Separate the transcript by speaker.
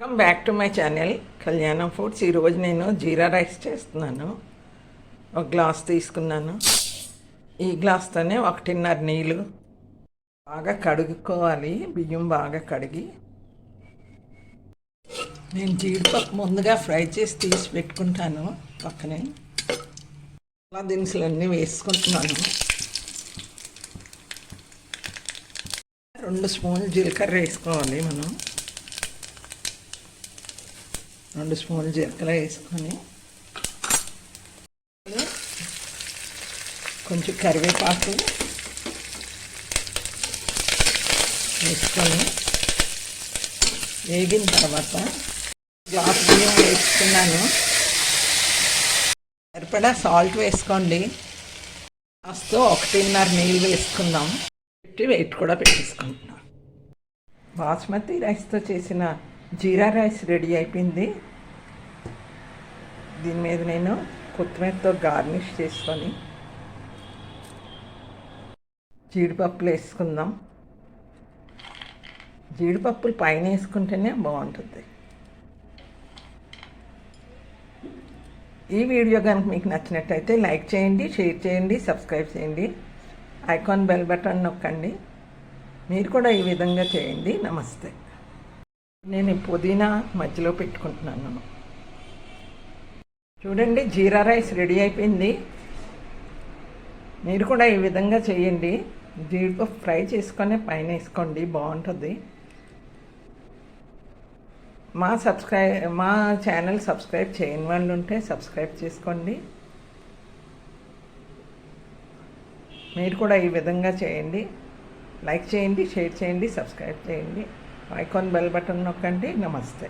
Speaker 1: Welcome back to my channel కళ్యాణం foods. ఈరోజు నేను జీరా రైస్ చేస్తున్నాను. ఒక గ్లాస్ తీసుకున్నాను. ఈ గ్లాస్తోనే 1.5 నీళ్ళు బాగా కడుక్కోవాలి. బియ్యం బాగా కడిగి నేను జీడిపప్పు ముందుగా ఫ్రై చేసి తీసి పెట్టుకుంటాను. పక్కనే అలా దినుసులన్నీ వేసుకుంటున్నాను. 2 స్పూన్లు జీలకర్ర వేసుకోవాలి. మనం 2 స్పూన్లు జీలకర్ర వేసుకొని కొంచెం కరివేపాకు వేసుకొని వేగిన తర్వాత గ్లాస్ బియ్యం వేసుకున్నాను. సరిపడా సాల్ట్ వేసుకోండి. కాస్త 1.5 నీళ్ళు వేసుకుందాం. వెయిట్ కూడా పెట్టేసుకుంటున్నాం. బాస్మతి రైస్తో చేసిన జీరా రైస్ రెడీ అయిపోయింది. దీని మీద నేను కొత్తిమీరతో గార్నిష్ చేసుకొని జీడిపప్పులు వేసుకుందాం. జీడిపప్పులు పైన వేసుకుంటేనే బాగుంటుంది. ఈ వీడియో కనుక మీకు నచ్చినట్టయితే లైక్ చేయండి, షేర్ చేయండి, సబ్స్క్రైబ్ చేయండి. ఐకాన్ బెల్ బటన్ నొక్కండి. మీరు కూడా ఈ విధంగా చేయండి. నమస్తే. నేను పుదీనా మధ్యలో పెట్టుకుంటున్నాను. చూడండి, జీరా రైస్ రెడీ అయిపోయింది. మీరు కూడా ఈ విధంగా చేయండి. జీడిపప్పు ఫ్రై చేసుకొని పైన వేసుకోండి, బాగుంటుంది. మా ఛానల్ సబ్స్క్రైబ్ చేయని వాళ్ళు ఉంటే సబ్స్క్రైబ్ చేసుకోండి. మీరు కూడా ఈ విధంగా చేయండి. లైక్ చేయండి, షేర్ చేయండి, సబ్స్క్రైబ్ చేయండి. ఐకాన్ బెల్ బటన్ నొక్కండి. నమస్తే.